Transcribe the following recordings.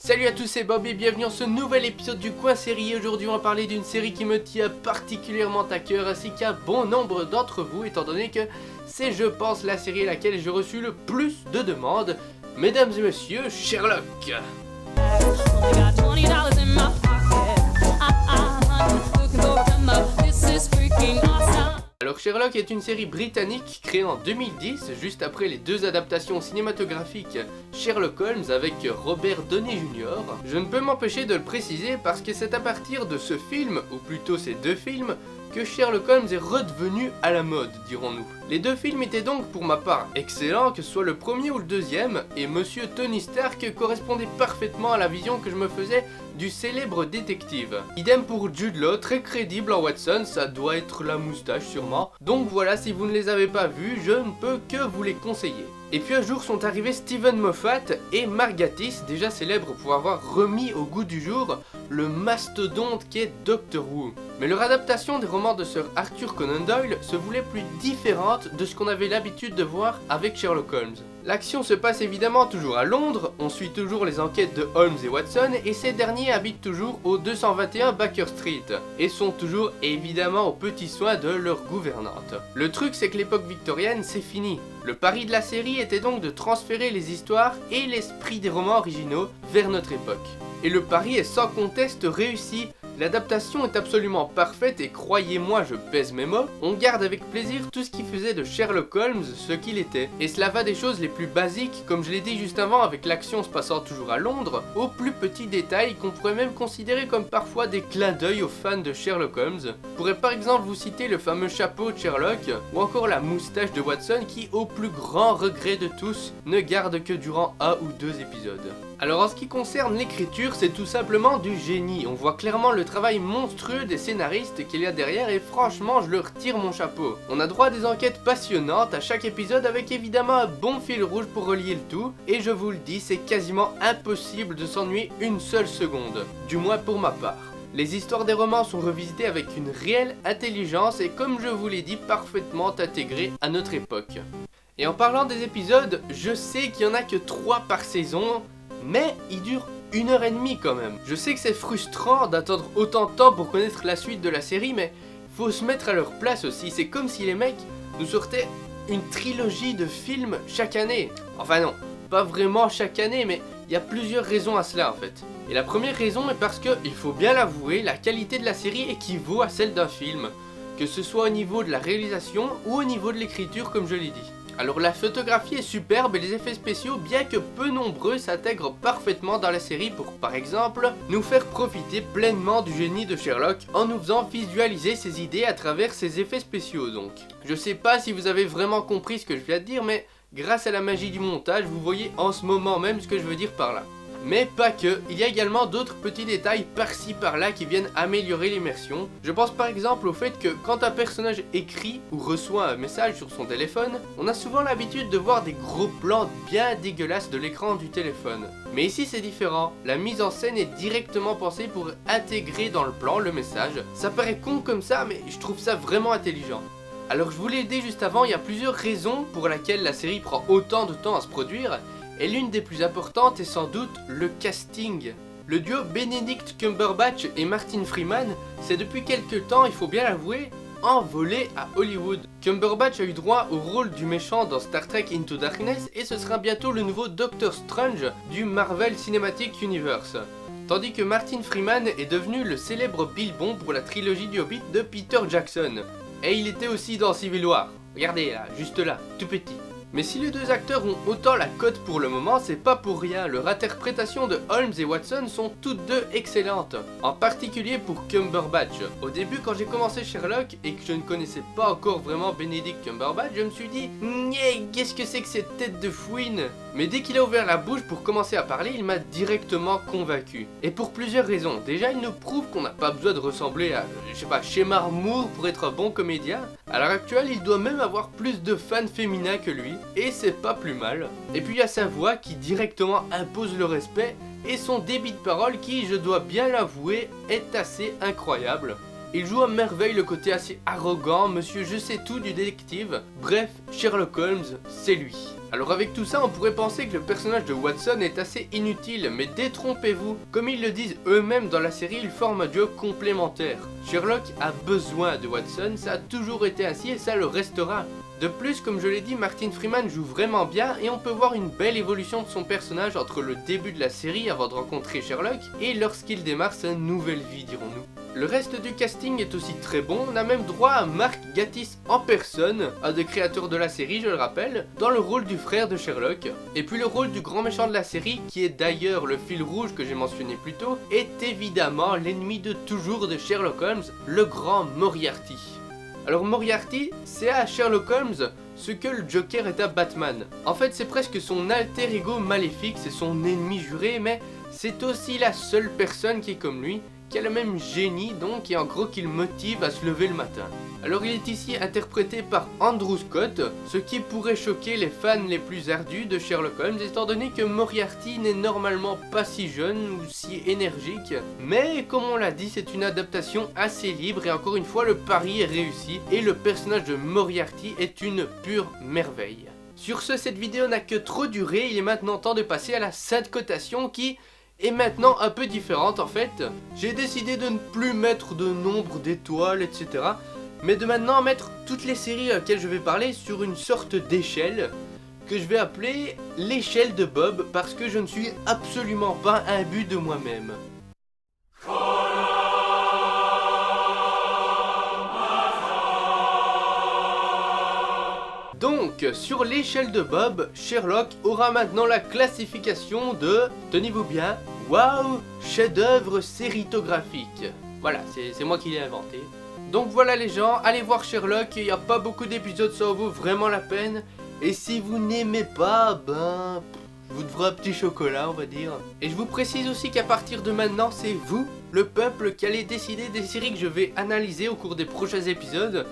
Salut à tous, c'est Bob et bienvenue dans ce nouvel épisode du Coin Série. Aujourd'hui on va parler d'une série qui me tient particulièrement à cœur ainsi qu'un bon nombre d'entre vous, étant donné que c'est, je pense, la série à laquelle j'ai reçu le plus de demandes. Mesdames et messieurs, Sherlock. Alors Sherlock est une série britannique créée en 2010, juste après les deux adaptations cinématographiques Sherlock Holmes avec Robert Downey Jr. Je ne peux m'empêcher de le préciser parce que c'est à partir de ce film, ou plutôt ces deux films, que Sherlock Holmes est redevenu à la mode, dirons-nous. Les deux films étaient donc pour ma part excellents, que ce soit le premier ou le deuxième, et Monsieur Tony Stark correspondait parfaitement à la vision que je me faisais du célèbre détective. Idem pour Jude Law, très crédible en Watson, ça doit être la moustache sûrement. Donc voilà, si vous ne les avez pas vus, je ne peux que vous les conseiller. Et puis un jour sont arrivés Steven Moffat et Mark Gatiss, déjà célèbres pour avoir remis au goût du jour le mastodonte qu'est Doctor Who. Mais leur adaptation des romans de Sir Arthur Conan Doyle se voulait plus différente de ce qu'on avait l'habitude de voir avec Sherlock Holmes. L'action se passe évidemment toujours à Londres, on suit toujours les enquêtes de Holmes et Watson et ces derniers habitent toujours au 221 Baker Street et sont toujours évidemment aux petits soins de leur gouvernante. Le truc c'est que l'époque victorienne c'est fini. Le pari de la série était donc de transférer les histoires et l'esprit des romans originaux vers notre époque. Et le pari est sans conteste réussi. L'adaptation est absolument parfaite et croyez-moi, je pèse mes mots, on garde avec plaisir tout ce qui faisait de Sherlock Holmes ce qu'il était. Et cela va des choses les plus basiques, comme je l'ai dit juste avant avec l'action se passant toujours à Londres, aux plus petits détails qu'on pourrait même considérer comme parfois des clins d'œil aux fans de Sherlock Holmes. Je pourrais par exemple vous citer le fameux chapeau de Sherlock, ou encore la moustache de Watson qui, au plus grand regret de tous, ne garde que durant un ou deux épisodes. Alors en ce qui concerne l'écriture, c'est tout simplement du génie. On voit clairement le travail monstrueux des scénaristes qu'il y a derrière et franchement je leur tire mon chapeau. On a droit à des enquêtes passionnantes à chaque épisode avec évidemment un bon fil rouge pour relier le tout. Et je vous le dis, c'est quasiment impossible de s'ennuyer une seule seconde. Du moins pour ma part. Les histoires des romans sont revisitées avec une réelle intelligence et comme je vous l'ai dit, parfaitement intégrées à notre époque. Et en parlant des épisodes, je sais qu'il n'y en a que 3 par saison. Mais il dure 1h30 quand même. Je sais que c'est frustrant d'attendre autant de temps pour connaître la suite de la série, mais faut se mettre à leur place aussi. C'est comme si les mecs nous sortaient une trilogie de films chaque année. Enfin non, pas vraiment chaque année, mais il y a plusieurs raisons à cela en fait. Et la première raison est parce que, il faut bien l'avouer, la qualité de la série équivaut à celle d'un film. Que ce soit au niveau de la réalisation ou au niveau de l'écriture comme je l'ai dit. Alors la photographie est superbe et les effets spéciaux, bien que peu nombreux, s'intègrent parfaitement dans la série pour, par exemple, nous faire profiter pleinement du génie de Sherlock en nous faisant visualiser ses idées à travers ses effets spéciaux donc. Je sais pas si vous avez vraiment compris ce que je viens de dire, mais grâce à la magie du montage, vous voyez en ce moment même ce que je veux dire par là. Mais pas que, il y a également d'autres petits détails par-ci par-là qui viennent améliorer l'immersion. Je pense par exemple au fait que quand un personnage écrit ou reçoit un message sur son téléphone, on a souvent l'habitude de voir des gros plans bien dégueulasses de l'écran du téléphone. Mais ici c'est différent, la mise en scène est directement pensée pour intégrer dans le plan le message. Ça paraît con comme ça, mais je trouve ça vraiment intelligent. Alors je vous l'ai dit juste avant, il y a plusieurs raisons pour lesquelles la série prend autant de temps à se produire. Et l'une des plus importantes est sans doute le casting. Le duo Benedict Cumberbatch et Martin Freeman, c'est depuis quelques temps, il faut bien l'avouer, envolé à Hollywood. Cumberbatch a eu droit au rôle du méchant dans Star Trek Into Darkness et ce sera bientôt le nouveau Doctor Strange du Marvel Cinematic Universe. Tandis que Martin Freeman est devenu le célèbre Bilbon pour la trilogie du Hobbit de Peter Jackson. Et il était aussi dans Civil War. Regardez là, juste là, tout petit. Mais si les deux acteurs ont autant la cote pour le moment, c'est pas pour rien, leur interprétation de Holmes et Watson sont toutes deux excellentes, en particulier pour Cumberbatch. Au début quand j'ai commencé Sherlock et que je ne connaissais pas encore vraiment Benedict Cumberbatch, je me suis dit « qu'est-ce que c'est que cette tête de fouine ?» Mais dès qu'il a ouvert la bouche pour commencer à parler, il m'a directement convaincu. Et pour plusieurs raisons. Déjà, il nous prouve qu'on n'a pas besoin de ressembler à, je sais pas, Shemar Moore pour être un bon comédien. À l'heure actuelle, il doit même avoir plus de fans féminins que lui. Et c'est pas plus mal. Et puis il y a sa voix qui directement impose le respect. Et son débit de parole qui, je dois bien l'avouer, est assez incroyable. Il joue à merveille le côté assez arrogant, monsieur je sais tout du détective. Bref, Sherlock Holmes, c'est lui. Alors avec tout ça, on pourrait penser que le personnage de Watson est assez inutile, mais détrompez-vous. Comme ils le disent eux-mêmes dans la série, ils forment un duo complémentaire. Sherlock a besoin de Watson, ça a toujours été ainsi et ça le restera. De plus, comme je l'ai dit, Martin Freeman joue vraiment bien et on peut voir une belle évolution de son personnage entre le début de la série avant de rencontrer Sherlock et lorsqu'il démarre sa nouvelle vie, dirons-nous. Le reste du casting est aussi très bon, on a même droit à Mark Gatiss en personne, un des créateurs de la série je le rappelle, dans le rôle du frère de Sherlock. Et puis le rôle du grand méchant de la série, qui est d'ailleurs le fil rouge que j'ai mentionné plus tôt, est évidemment l'ennemi de toujours de Sherlock Holmes, le grand Moriarty. Alors Moriarty, c'est à Sherlock Holmes ce que le Joker est à Batman. En fait c'est presque son alter ego maléfique, c'est son ennemi juré, mais c'est aussi la seule personne qui est comme lui, qui a le même génie donc et en gros qui le motive à se lever le matin. Alors il est ici interprété par Andrew Scott, ce qui pourrait choquer les fans les plus ardus de Sherlock Holmes étant donné que Moriarty n'est normalement pas si jeune ou si énergique, mais comme on l'a dit c'est une adaptation assez libre et encore une fois le pari est réussi et le personnage de Moriarty est une pure merveille. Sur ce, cette vidéo n'a que trop duré, il est maintenant temps de passer à la sainte cotation qui est maintenant un peu différente en fait. J'ai décidé de ne plus mettre de nombre d'étoiles etc, mais de maintenant mettre toutes les séries auxquelles je vais parler sur une sorte d'échelle que je vais appeler l'échelle de Bob parce que je ne suis absolument pas imbu de moi-même. Donc, sur l'échelle de Bob, Sherlock aura maintenant la classification de, tenez-vous bien, waouh, chef-d'œuvre séritographique. Voilà, c'est moi qui l'ai inventé. Donc voilà les gens, allez voir Sherlock, il n'y a pas beaucoup d'épisodes, ça en vaut vraiment la peine. Et si vous n'aimez pas, ben, vous devrez un petit chocolat on va dire. Et je vous précise aussi qu'à partir de maintenant, c'est vous, le peuple, qui allez décider des séries que je vais analyser au cours des prochains épisodes.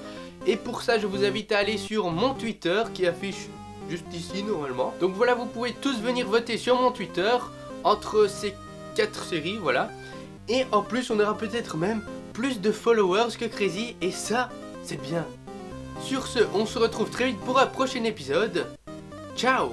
Et pour ça, je vous invite à aller sur mon Twitter qui affiche juste ici normalement. Donc voilà, vous pouvez tous venir voter sur mon Twitter entre ces 4 séries, voilà. Et en plus, on aura peut-être même plus de followers que Crazy et ça, c'est bien. Sur ce, on se retrouve très vite pour un prochain épisode. Ciao!